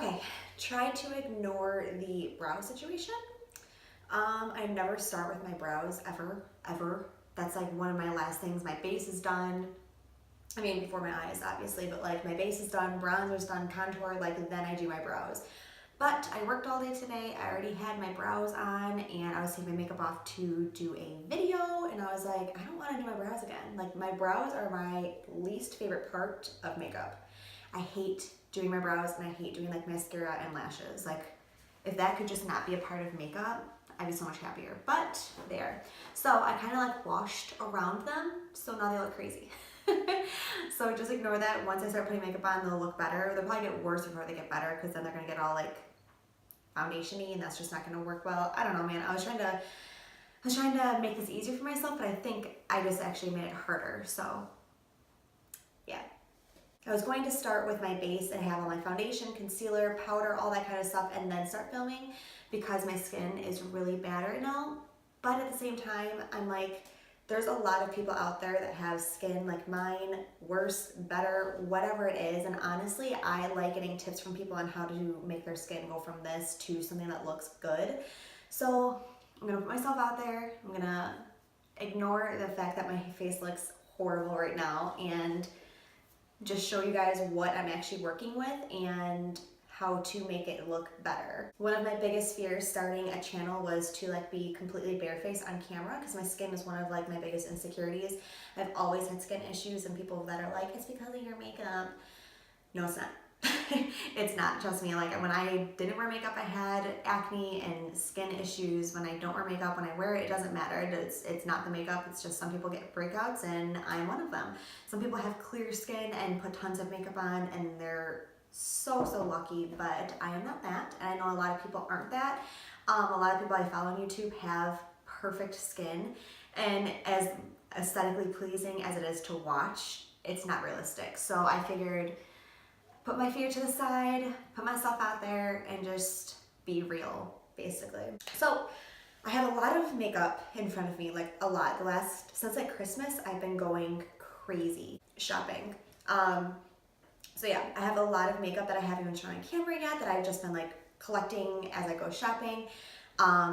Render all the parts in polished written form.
Okay, try to ignore the brow situation. I never start with my brows ever. That's like one of my last things. My base is done. I mean, before my eyes, obviously, but like my base is done, bronzer's done, contour, like then I do my brows. But I worked all day today. I already had my brows on and I was taking my makeup off to do a video and I was like, I don't want to do my brows again. Like my brows are my least favorite part of makeup. I hate doing my brows and I hate doing like mascara and lashes. Like if that could just not be a part of makeup, I'd be so much happier. But there. So I kind of like washed around them, so now they look crazy. So just ignore that. Once I start putting makeup on, they'll look better. They'll probably get worse before they get better because then they're gonna get all like foundation-y and that's just not gonna work well. I don't know, man. I was trying to make this easier for myself, but I think I just actually made it harder. So yeah. I was going to start with my base and have all my foundation, concealer, powder, all that kind of stuff, and then start filming because my skin is really bad right now. But at the same time, I'm like, there's a lot of people out there that have skin like mine, worse, better, whatever it is. And honestly, I like getting tips from people on how to make their skin go from this to something that looks good. So I'm gonna put myself out there. I'm gonna ignore the fact that my face looks horrible right now and just show you guys what I'm actually working with and how to make it look better. One of my biggest fears starting a channel was to like be completely barefaced on camera because my skin is one of like my biggest insecurities. I've always had skin issues and people that are like, it's because of your makeup. No, it's not. It's not, trust me. Like when I didn't wear makeup, I had acne and skin issues. When I don't wear makeup, when I wear it, it doesn't matter. It's not the makeup, it's just some people get breakouts and I'm one of them. Some people have clear skin and put tons of makeup on and they're so lucky, but I am not that. And I know a lot of people aren't that. A lot of people I follow on YouTube have perfect skin, and as aesthetically pleasing as it is to watch, it's not realistic. So I figured put my fear to the side, put myself out there, and just be real, basically. So I have a lot of makeup in front of me, like a lot. Since like Christmas, I've been going crazy shopping. So yeah, I have a lot of makeup that I haven't even shown on camera yet that I've just been like collecting as I go shopping.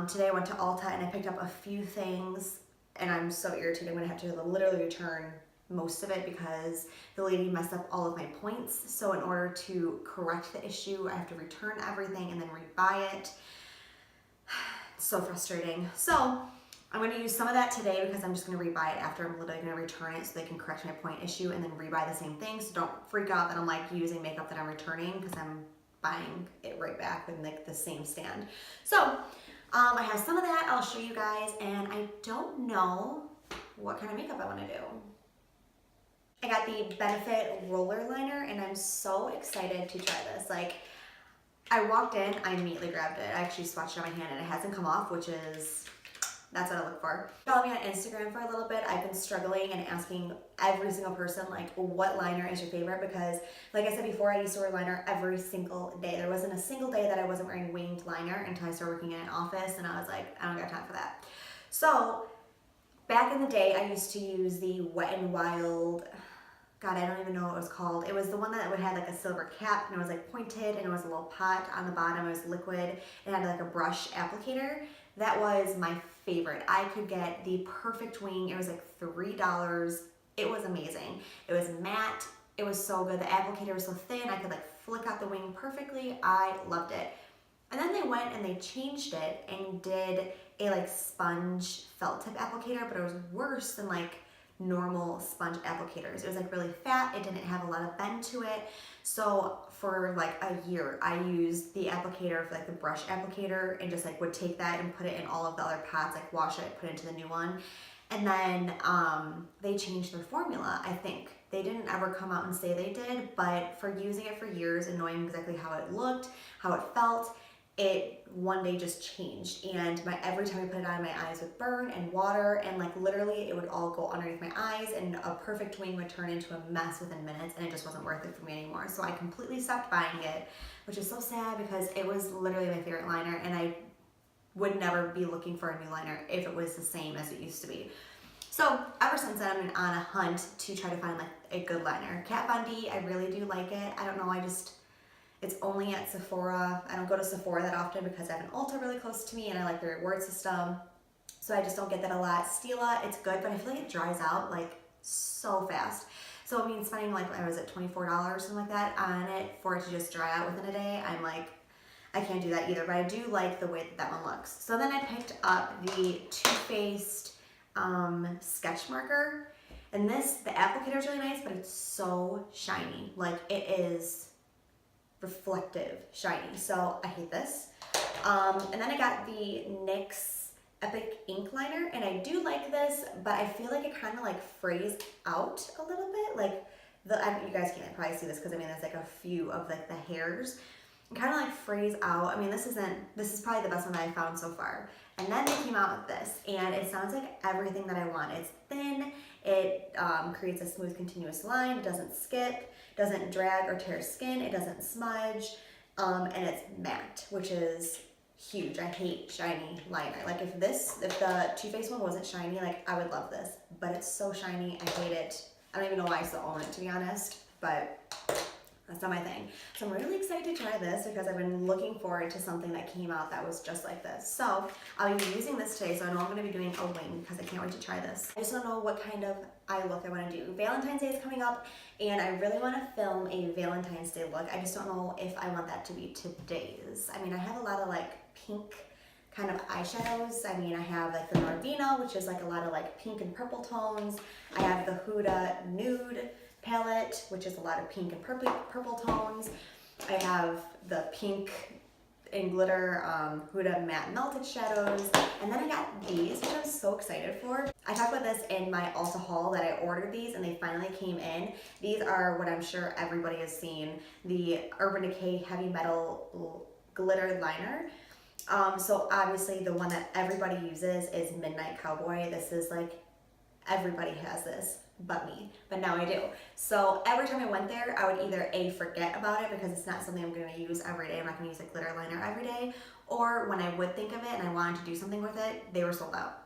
Today I went to ULTA and I picked up a few things and I'm so irritated. I'm gonna have to literally return most of it because the lady messed up all of my points. So in order to correct the issue, I have to return everything and then rebuy it. It's so frustrating. So I'm going to use some of that today because I'm just going to rebuy it after. I'm literally going to return it so they can correct my point issue and then rebuy the same thing. So don't freak out that I'm like using makeup that I'm returning because I'm buying it right back with like the same stand. So I have some of that. I'll show you guys, and I don't know what kind of makeup I want to do. I got the Benefit roller liner and I'm so excited to try this. Like I walked in, I immediately grabbed it. I actually swatched it on my hand and it hasn't come off, which is, that's what I look for. Follow me on Instagram for a little bit. I've been struggling and asking every single person like what liner is your favorite, because like I said before, I used to wear liner every single day. There wasn't a single day that I wasn't wearing winged liner until I started working in an office and I was like, I don't got time for that. So back in the day, I used to use the Wet n Wild, God, I don't even know what it was called. It was the one that would have like a silver cap and it was like pointed and it was a little pot on the bottom. It was liquid. It had like a brush applicator. That was my favorite. I could get the perfect wing. It was like $3. It was amazing. It was matte. It was so good. The applicator was so thin. I could like flick out the wing perfectly. I loved it. And then they went and they changed it and did a like sponge felt tip applicator, but it was worse than like normal sponge applicators. It was like really fat. It didn't have a lot of bend to it. So for like a year, I used the applicator for like the brush applicator and just like would take that and put it in all of the other pots, like wash it, put it into the new one. And then they changed their formula, I think. They didn't ever come out and say they did, but for using it for years and knowing exactly how it looked, how it felt, it one day just changed, and every time I put it on, my eyes would burn and water, and like literally it would all go underneath my eyes, and a perfect wing would turn into a mess within minutes, and it just wasn't worth it for me anymore. So I completely stopped buying it, which is so sad because it was literally my favorite liner, and I would never be looking for a new liner if it was the same as it used to be. So ever since then, I've been on a hunt to try to find like a good liner. Kat Von D, I really do like it. I don't know, it's It's only at Sephora. I don't go to Sephora that often because I have an Ulta really close to me and I like the reward system. So I just don't get that a lot. Stila, it's good, but I feel like it dries out like so fast. So I mean, spending like, what was it, $24 or something like that on it for it to just dry out within a day, I'm like, I can't do that either, but I do like the way that that one looks. So then I picked up the Too Faced sketch marker. And this, the applicator is really nice, but it's so shiny. Like it is reflective shiny. So I hate this. And then I got the NYX Epic Ink Liner, and I do like this, but I feel like it kind of like frays out a little bit. Like you guys can't probably see this because I mean there's like a few of like the hairs. It kind of like frays out. I mean this is probably the best one that I found so far. And then they came out with this, and it sounds like everything that I want. It's thin, it creates a smooth continuous line, it doesn't skip, doesn't drag or tear skin, it doesn't smudge, and it's matte, which is huge. I hate shiny liner. Like if the Too Faced one wasn't shiny, like I would love this, but it's so shiny, I hate it. I don't even know why I still own it, to be honest, but that's not my thing. So I'm really excited to try this because I've been looking forward to something that came out that was just like this. So I'll be using this today, so I know I'm going to be doing a wing because I can't wait to try this. I just don't know what kind of eye look I want to do. Valentine's Day is coming up, and I really want to film a Valentine's Day look. I just don't know if I want that to be today's. I mean, I have a lot of like pink kind of eyeshadows. I mean, I have like the Norvina, which is like a lot of like pink and purple tones. I have the Huda Nude Pallete, which is a lot of pink and purple tones. I have the pink and glitter Huda matte melted shadows. And then I got these, which I'm so excited for. I talked about this in my Ulta haul that I ordered these and they finally came in. These are what I'm sure everybody has seen, the Urban Decay Heavy Metal Glitter Liner. So obviously the one that everybody uses is Midnight Cowboy. This is like, everybody has this but me, but now I do. So every time I went there, I would either A, forget about it because it's not something I'm going to use every day. I'm not going to use a glitter liner every day. Or when I would think of it and I wanted to do something with it, they were sold out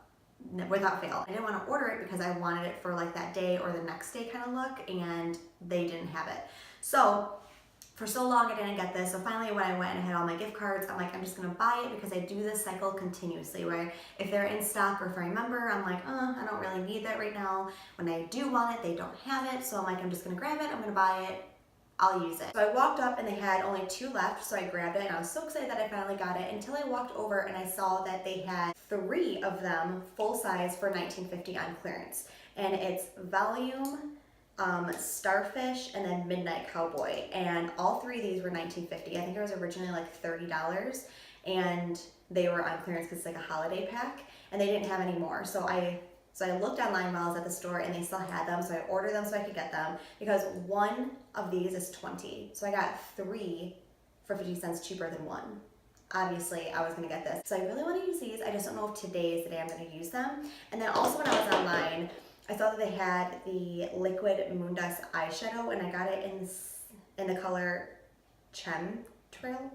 without fail. I didn't want to order it because I wanted it for like that day or the next day kind of look, and they didn't have it. So for so long I didn't get this, so finally when I went and I had all my gift cards, I'm like, I'm just gonna buy it because I do this cycle continuously where if they're in stock or if I remember, I'm like, I don't really need that right now. When I do want it, they don't have it, so I'm like, I'm just gonna grab it, I'm gonna buy it, I'll use it. So I walked up and they had only 2 left, so I grabbed it and I was so excited that I finally got it until I walked over and I saw that they had 3 of them full size for $19.50 on clearance. And it's Volume, Starfish, and then Midnight Cowboy, and all 3 of these were $19.50. I think it was originally like $30, and they were on clearance because it's like a holiday pack, and they didn't have any more. So I looked online while I was at the store, and they still had them, so I ordered them so I could get them because 1 of these is $20. So I got 3 for 50 cents cheaper than 1. Obviously, I was gonna get this. So I really want to use these. I just don't know if today is the day I'm gonna use them. And then also when I was online, I saw that they had the Liquid Moondust eyeshadow, and I got it in the color Chemtrail.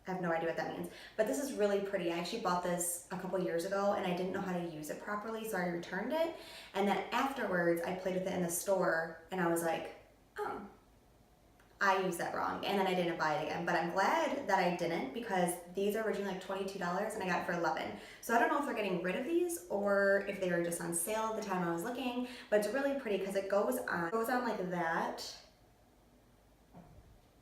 I have no idea what that means, but this is really pretty. I actually bought this a couple years ago, and I didn't know how to use it properly, so I returned it. And then afterwards, I played with it in the store, and I was like, oh, I used that wrong, and then I didn't buy it again. But I'm glad that I didn't because these are originally like $22 and I got it for $11. So I don't know if they're getting rid of these or if they were just on sale at the time I was looking, but it's really pretty because it goes on like that.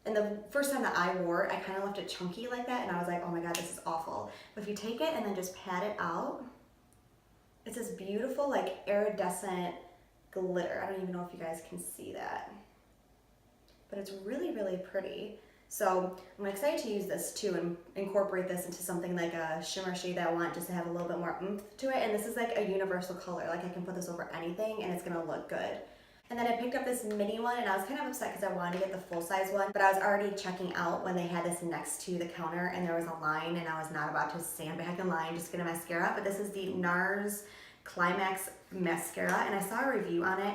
And the first time that I wore it, I kind of left it chunky like that, and I was like, oh my god, this is awful. But if you take it and then just pat it out, it's this beautiful like iridescent glitter. I don't even know if you guys can see that, but it's really, really pretty. So I'm excited to use this too and incorporate this into something like a shimmer shade that I want just to have a little bit more oomph to it. And this is like a universal color. Like I can put this over anything and it's gonna look good. And then I picked up this mini one, and I was kind of upset because I wanted to get the full-size one, but I was already checking out when they had this next to the counter and there was a line, and I was not about to stand back in line just to get a mascara. But this is the NARS Climax Mascara, and I saw a review on it,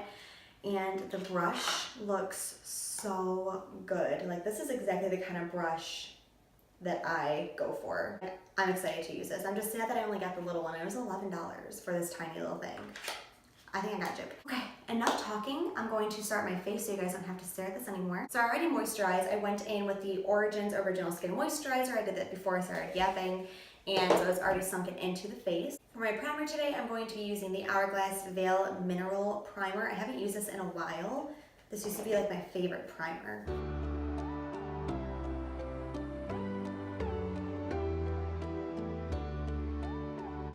and the brush looks so good. Like this is exactly the kind of brush that I go for. I'm excited to use this. I'm just sad that I only got the little one. It was $11 for this tiny little thing. I think I got gypped. Okay, enough talking. I'm going to start my face so you guys don't have to stare at this anymore. So I already moisturized. I went in with the Origins Original Skin Moisturizer. I did that before I started yapping, and so it's already sunken into the face. For my primer today, I'm going to be using the Hourglass Veil Mineral Primer. I haven't used this in a while. This used to be like my favorite primer.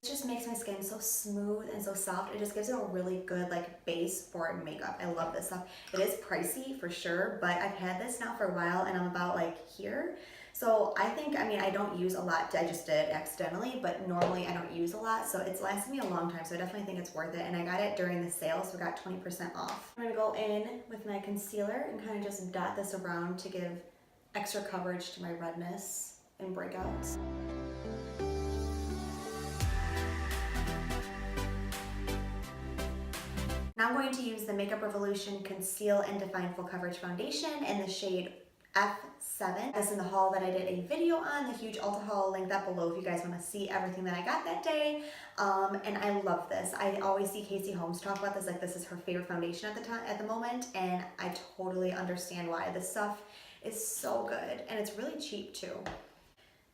It just makes my skin so smooth and so soft. It just gives it a really good like base for makeup. I love this stuff. It is pricey for sure, but I've had this now for a while and I'm about like here. So I think, I mean, I don't use a lot. I just did accidentally, but normally I don't use a lot. So it's lasted me a long time. So I definitely think it's worth it. And I got it during the sale, so I got 20% off. I'm gonna go in with my concealer and kind of just dot this around to give extra coverage to my redness and breakouts. Now I'm going to use the Makeup Revolution Conceal and Define Full Coverage Foundation in the shade F7. That's in the haul that I did a video on, the huge Ulta haul. Link that below if you guys want to see everything that I got that day. And I love this. I always see Casey Holmes talk about this, like this is her favorite foundation at the moment, and I totally understand why. This stuff is so good, and it's really cheap too.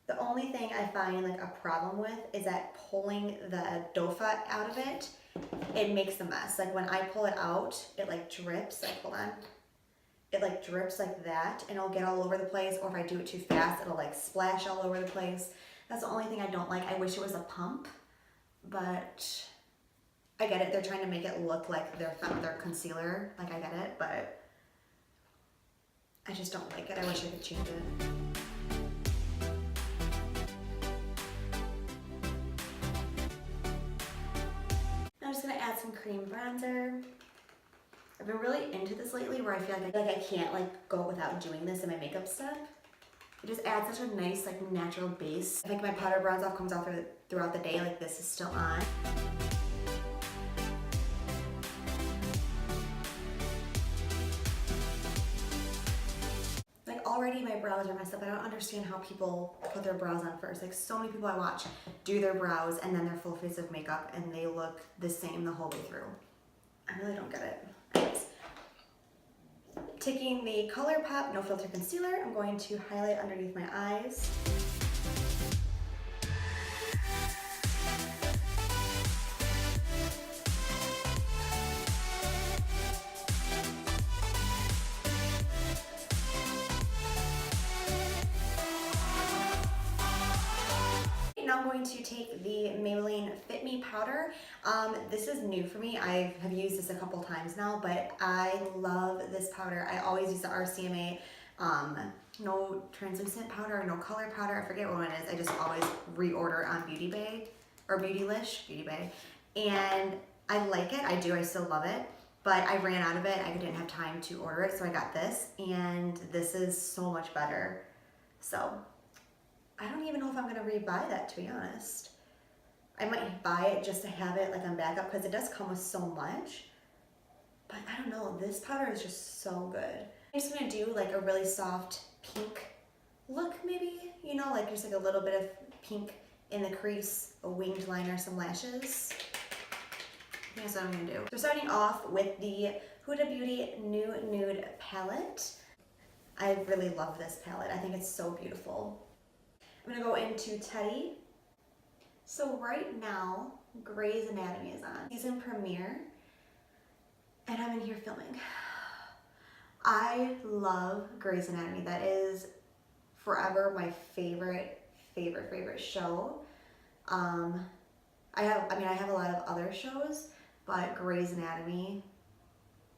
The only thing I find like a problem with is that pulling the doe foot out of it, it makes a mess. Like when I pull it out, it like drips, like hold on. It like drips like that and it'll get all over the place, or if I do it too fast, it'll like splash all over the place. That's the only thing I don't like. I wish it was a pump, but I get it. They're trying to make it look like their concealer. Like I get it, but I just don't like it. I wish I could change it. I'm just gonna add some cream bronzer. I've been really into this lately where I feel like I can't like go without doing this in my makeup step. It just adds such a nice like natural base. I think my powder bronze off comes off throughout the day, like this is still on. Like already my brows are messed up. I don't understand how people put their brows on first. Like so many people I watch do their brows and then their full face of makeup and they look the same the whole way through. I really don't get it. Anyways, taking the ColourPop No Filter Concealer, I'm going to highlight underneath my eyes. Now I'm going to take the Maybelline Fit Me powder. This is new for me. I have used this a couple times now, but I love this powder. I always use the RCMA no translucent powder, no color powder. I forget what one it is. I just always reorder on Beauty Bay or Beauty Bay. And I like it. I still love it. But I ran out of it. I didn't have time to order it, so I got this. And this is so much better. So I don't even know if I'm gonna rebuy that, to be honest. I might buy it just to have it like on backup because it does come with so much. But I don't know, this powder is just so good. I'm just gonna do like a really soft pink look maybe, you know, like just like a little bit of pink in the crease, a winged liner, some lashes. I think that's what I'm gonna do. So starting off with the Huda Beauty New Nude Palette. I really love this palette. I think it's so beautiful. I'm gonna go into Teddy. So right now, Grey's Anatomy is on season premiere, and I'm in here filming. I love Grey's Anatomy. That is forever my favorite show. I have a lot of other shows, but Grey's Anatomy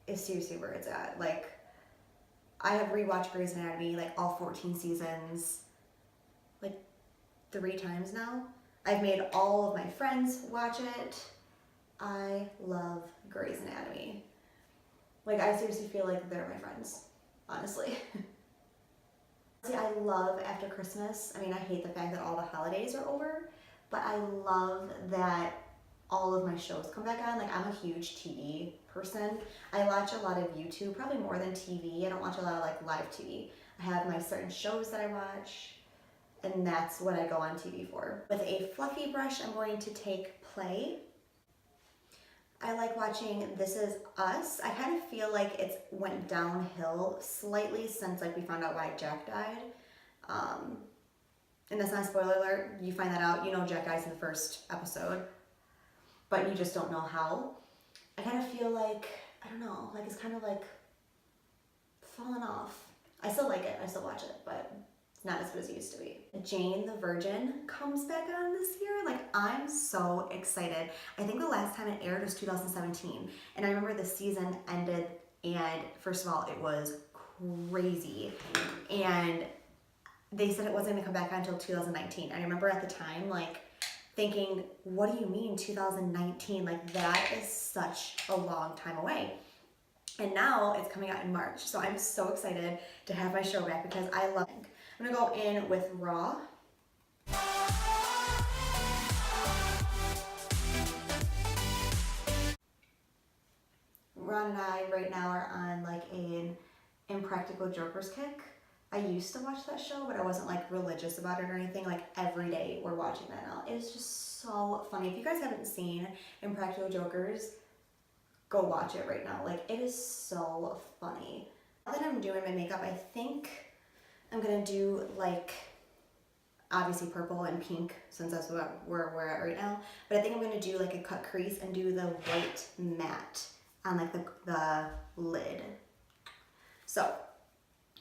is seriously where it's at. Like, I have rewatched Grey's Anatomy, like all 14 seasons, like 3 times now. I've made all of my friends watch it. I love Grey's Anatomy. Like, I seriously feel like they're my friends, honestly. See, I love after Christmas. I mean, I hate the fact that all the holidays are over, but I love that all of my shows come back on. Like, I'm a huge TV person. I watch a lot of YouTube, probably more than TV. I don't watch a lot of like live TV. I have my certain shows that I watch, and that's what I go on TV for. With a fluffy brush, I'm going to take Play. I like watching This Is Us. I kind of feel like it's went downhill slightly since like we found out why Jack died. And that's not a spoiler alert. You find that out, you know Jack dies in the first episode, but you just don't know how. I kind of feel like, I don't know, like it's kind of like fallen off. I still like it, I still watch it, but it's not as good as it used to be. Jane the Virgin comes back on this year. Like, I'm so excited. I think the last time it aired was 2017, and I remember the season ended, and first of all, it was crazy, and they said it wasn't gonna come back on until 2019. I remember at the time, like, thinking, what do you mean 2019? Like, that is such a long time away. And now it's coming out in March. So I'm so excited to have my show back because I love it. I'm gonna go in with Raw. Ron and I right now are on like an Impractical Jokers kick. I used to watch that show, but I wasn't like religious about it or anything. Like every day we're watching that now. It is just so funny. If you guys haven't seen Impractical Jokers, go watch it right now. Like, it is so funny. Now that I'm doing my makeup, I think I'm gonna do like, obviously purple and pink since that's what we're at right now. But I think I'm gonna do like a cut crease and do the white matte on like the lid. So,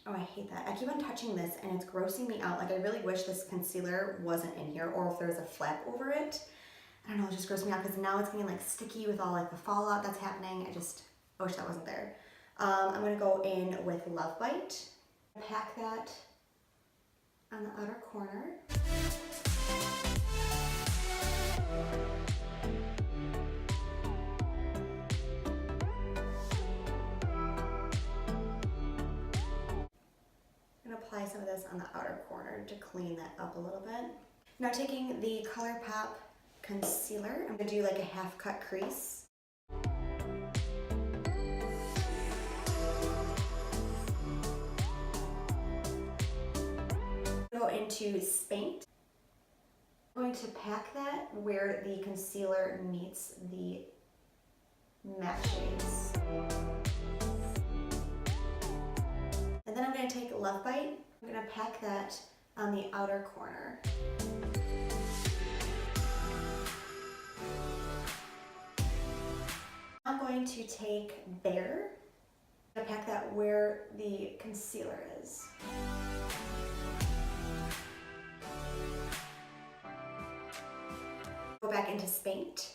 oh, I hate that. I keep on touching this and it's grossing me out. Like, I really wish this concealer wasn't in here, or if there's a flap over it. I don't know, it just grossed me out because now it's getting like sticky with all like the fallout that's happening. I wish that wasn't there. I'm gonna go in with Love Bite. Pack that on the outer corner. I'm gonna apply some of this on the outer corner to clean that up a little bit. Now taking the ColourPop concealer, I'm gonna do like a half cut crease. Go into Spaint. I'm going to pack that where the concealer meets the matte shades. And then I'm going to take Love Bite. I'm going to pack that on the outer corner. I'm going to take Bare. I'm going to pack that where the concealer is. Go back into Spaint.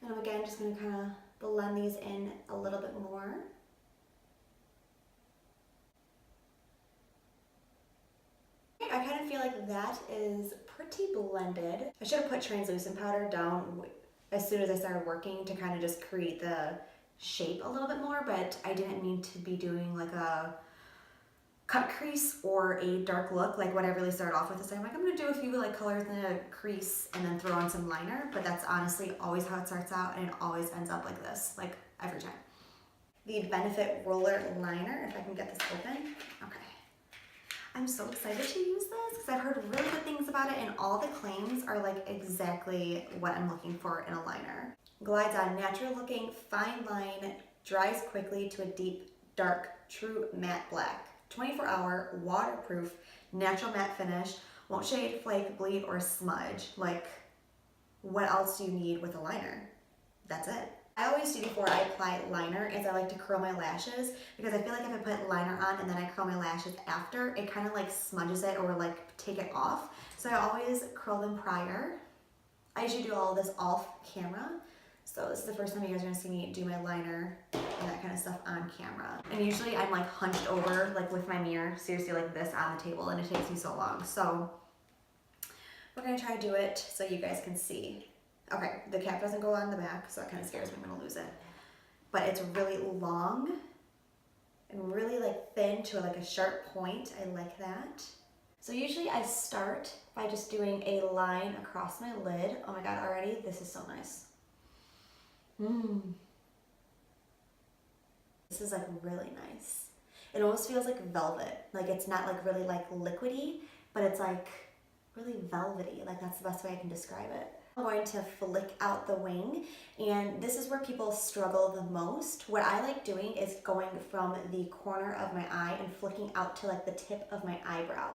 And I'm again just going to kind of blend these in a little bit more. I kind of feel like that is pretty blended. I should have put translucent powder down as soon as I started working to kind of just create the shape a little bit more, but I didn't mean to be doing like a cut crease or a dark look like what I really started off with. Is I'm like, I'm gonna do a few like colors in a crease and then throw on some liner, but that's honestly always how it starts out, and it always ends up like this, like every time. The Benefit Roller Liner, if I can get this open. Okay. I'm so excited to use this because I've heard really good things about it, and all the claims are like exactly what I'm looking for in a liner. Glides on natural looking, fine line, dries quickly to a deep, dark, true matte black. 24-hour, waterproof, natural matte finish, won't shade, flake, bleed, or smudge. Like, what else do you need with a liner? That's it. I always do before I apply liner is I like to curl my lashes, because I feel like if I put liner on and then I curl my lashes after, it kind of like smudges it or like take it off. So I always curl them prior. I usually do all of this off camera. So this is the first time you guys are gonna see me do my liner and that kind of stuff on camera. And usually I'm like hunched over like with my mirror, seriously like this on the table, and it takes me so long. So we're gonna try to do it so you guys can see. Okay, the cap doesn't go on the back, so that kind of scares me, I'm gonna lose it. But it's really long and really like thin to like a sharp point. I like that. So usually I start by just doing a line across my lid. Oh my God, already, this is so nice. This is like really nice. It almost feels like velvet. Like it's not like really like liquidy, but it's like really velvety. Like that's the best way I can describe it. I'm going to flick out the wing, and this is where people struggle the most. What I like doing is going from the corner of my eye and flicking out to like the tip of my eyebrow.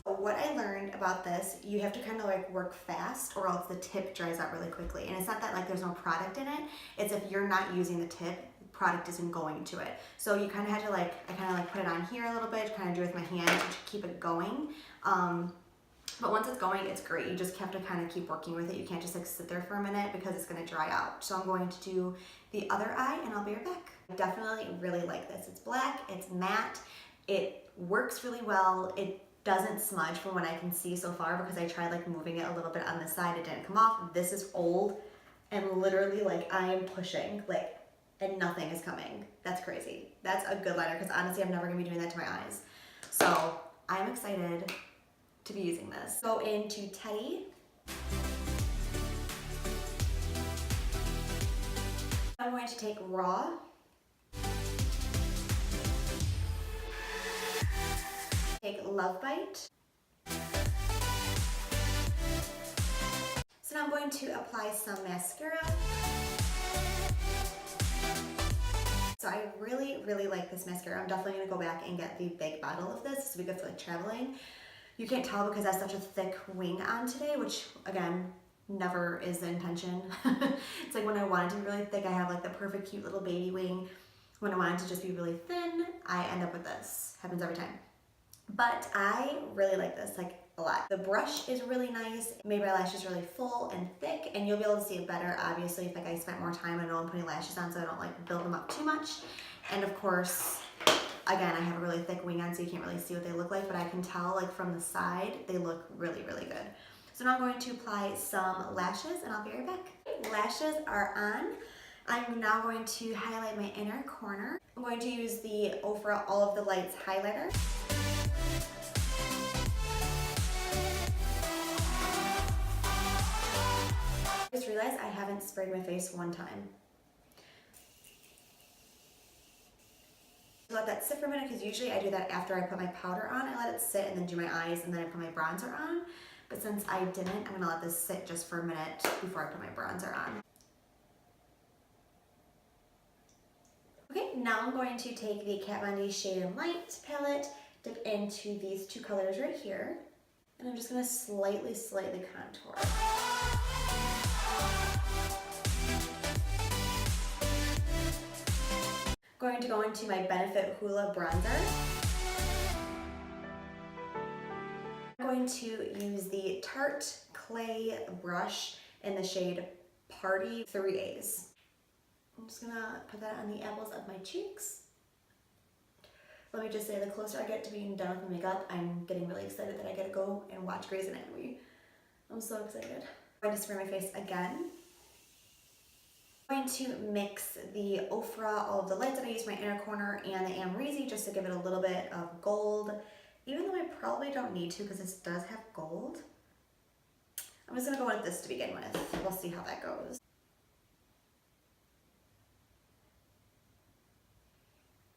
What I learned about this, you have to kind of like work fast or else the tip dries out really quickly. And it's not that like there's no product in it, it's if you're not using the tip, product isn't going to it. So you kind of have to like, I kind of like put it on here a little bit, kind of do it with my hand to keep it going. But once it's going, it's great. You just have to kind of keep working with it. You can't just like sit there for a minute because it's going to dry out. So I'm going to do the other eye and I'll be right back. I definitely really like this. It's black, it's matte, it works really well. It doesn't smudge from what I can see so far because I tried like moving it a little bit on the side. It didn't come off. This is old and literally like I am pushing like and nothing is coming. That's crazy. That's a good liner because honestly I'm never going to be doing that to my eyes. So I'm excited to be using this. Go into CHATTY. I'm going to take Raw. Take Love Bite. So now I'm going to apply some mascara. So I really, really like this mascara. I'm definitely gonna go back and get the big bottle of this so we good for like traveling. You can't tell because I have such a thick wing on today, which again, never is the intention. It's like when I want it to be really thick, I have like the perfect cute little baby wing. When I want it to just be really thin, I end up with this. Happens every time. But I really like this, like a lot. The brush is really nice, made my lashes really full and thick, and you'll be able to see it better, obviously, if like I spent more time. I know I'm putting lashes on so I don't like build them up too much. And of course, again, I have a really thick wing on so you can't really see what they look like, but I can tell like from the side, they look really, really good. So now I'm going to apply some lashes and I'll be right back. Lashes are on. I'm now going to highlight my inner corner. I'm going to use the SEPHORA All of the Lights highlighter. I just realized I haven't sprayed my face one time. Let that sit for a minute because usually I do that after I put my powder on. I let it sit and then do my eyes and then I put my bronzer on. But since I didn't, I'm gonna let this sit just for a minute before I put my bronzer on. Okay, now I'm going to take the Kat Von D Shade and Light palette, dip into these two colors right here, and I'm just gonna slightly contour. Going to go into my Benefit Hoola bronzer. I'm going to use the Tarte Clay brush in the shade Party 3As. I'm just gonna put that on the apples of my cheeks. Let me just say, the closer I get to being done with my makeup, I'm getting really excited that I get to go and watch Grey's Anatomy. I'm so excited. I'm going to spray my face again. I'm going to mix the SEPHORA All of the Lights that I use for my inner corner and the Amrezy just to give it a little bit of gold. Even though I probably don't need to because this does have gold. I'm just gonna go with this to begin with. We'll see how that goes.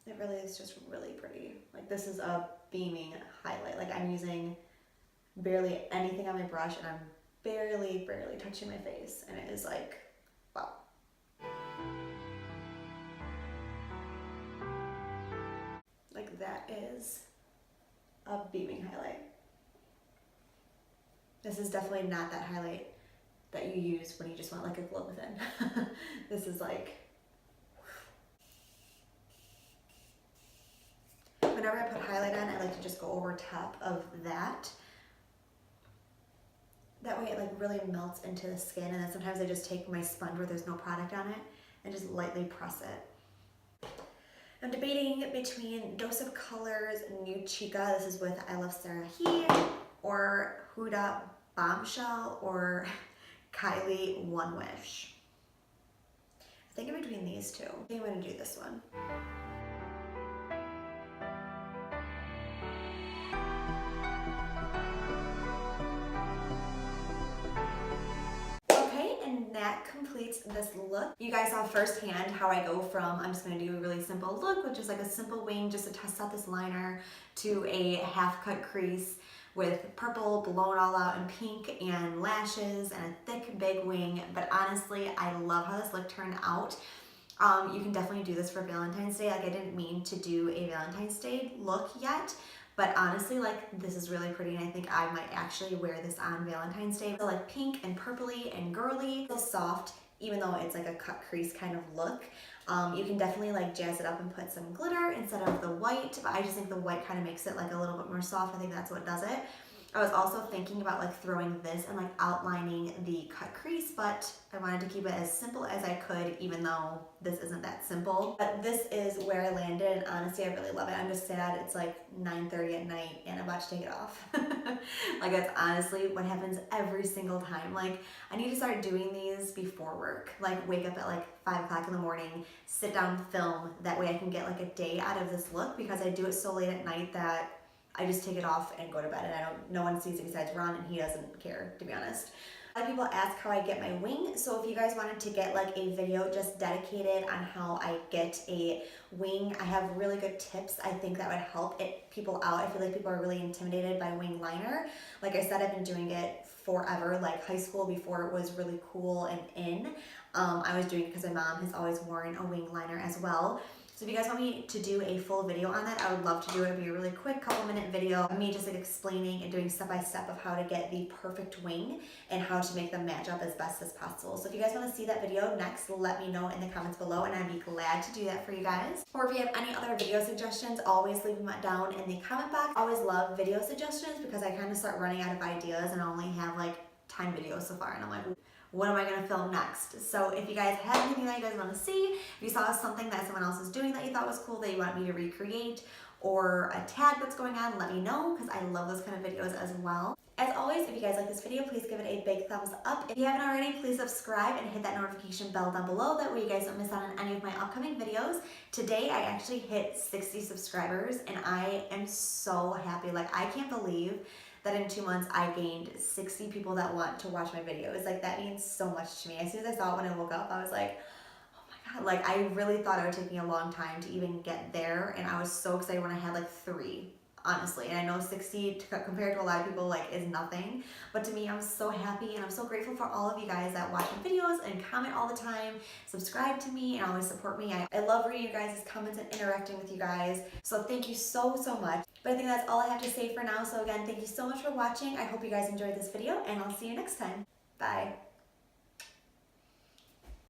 It really is just really pretty. Like this is a beaming highlight. Like I'm using barely anything on my brush and I'm barely touching my face. And it is like, wow. Like that is a beaming highlight. This is definitely not that highlight that you use when you just want like a glow within. This is like, whenever I put highlight on, I like to just go over top of that. That way it like really melts into the skin, and then sometimes I just take my sponge where there's no product on it and just lightly press it. I'm debating between Dose of Colors Nude Chica, this is with I Love Sarah He, or Huda Bombshell, or Kylie One Wish. I think in between these two. I think I'm gonna do this one. this look. You guys saw firsthand how I go from, I'm just gonna do a really simple look, which is like a simple wing just to test out this liner, to a half cut crease with purple blown all out and pink and lashes and a thick big wing. But honestly, I love how this look turned out. You can definitely do this for Valentine's Day. Like, I didn't mean to do a Valentine's Day look yet, but honestly, like, this is really pretty, and I think I might actually wear this on Valentine's Day. So like pink and purpley and girly, so soft, even though it's like a cut crease kind of look. You can definitely like jazz it up and put some glitter instead of the white, but I just think the white kind of makes it like a little bit more soft. I think that's what does it. I was also thinking about like throwing this and like outlining the cut crease, but I wanted to keep it as simple as I could, even though this isn't that simple. But this is where I landed, and honestly, I really love it. I'm just sad it's like 9:30 at night and I'm about to take it off. Like, that's honestly what happens every single time. Like, I need to start doing these before work. Like, wake up at like 5 o'clock in the morning, sit down, film. That way I can get like a day out of this look, because I do it so late at night that I just take it off and go to bed, and no one sees it besides Ron, and he doesn't care, to be honest. A lot of people ask how I get my wing, so if you guys wanted to get like a video just dedicated on how I get a wing, I have really good tips. I think that would help people out. I feel like people are really intimidated by wing liner. Like I said, I've been doing it forever, like high school, before it was really cool and in. I was doing it because my mom has always worn a wing liner as well. So if you guys want me to do a full video on that, I would love to do it. It'd be a really quick couple-minute video of me just like explaining and doing step-by-step of how to get the perfect wing and how to make them match up as best as possible. So if you guys want to see that video next, let me know in the comments below, and I'd be glad to do that for you guys. Or if you have any other video suggestions, always leave them down in the comment box. I always love video suggestions because I kind of start running out of ideas and I only have like 10 videos so far, and I'm like, what am I gonna film next? So if you guys have anything that you guys wanna see, if you saw something that someone else is doing that you thought was cool that you want me to recreate, or a tag that's going on, let me know, because I love those kind of videos as well. As always, if you guys like this video, please give it a big thumbs up. If you haven't already, please subscribe and hit that notification bell down below. That way you guys don't miss out on any of my upcoming videos. Today, I actually hit 60 subscribers, and I am so happy. Like, I can't believe that in 2 months I gained 60 people that want to watch my videos. Like, that means so much to me. As soon as I saw it when I woke up, I was like, oh my God. Like, I really thought it would take me a long time to even get there, and I was so excited when I had like 3, honestly. And I know 60 compared to a lot of people like is nothing, but to me, I'm so happy, and I'm so grateful for all of you guys that watch my videos and comment all the time, subscribe to me, and always support me. I love reading your guys' comments and interacting with you guys. So thank you so much. But I think that's all I have to say for now. So again, thank you so much for watching. I hope you guys enjoyed this video, and I'll see you next time. Bye.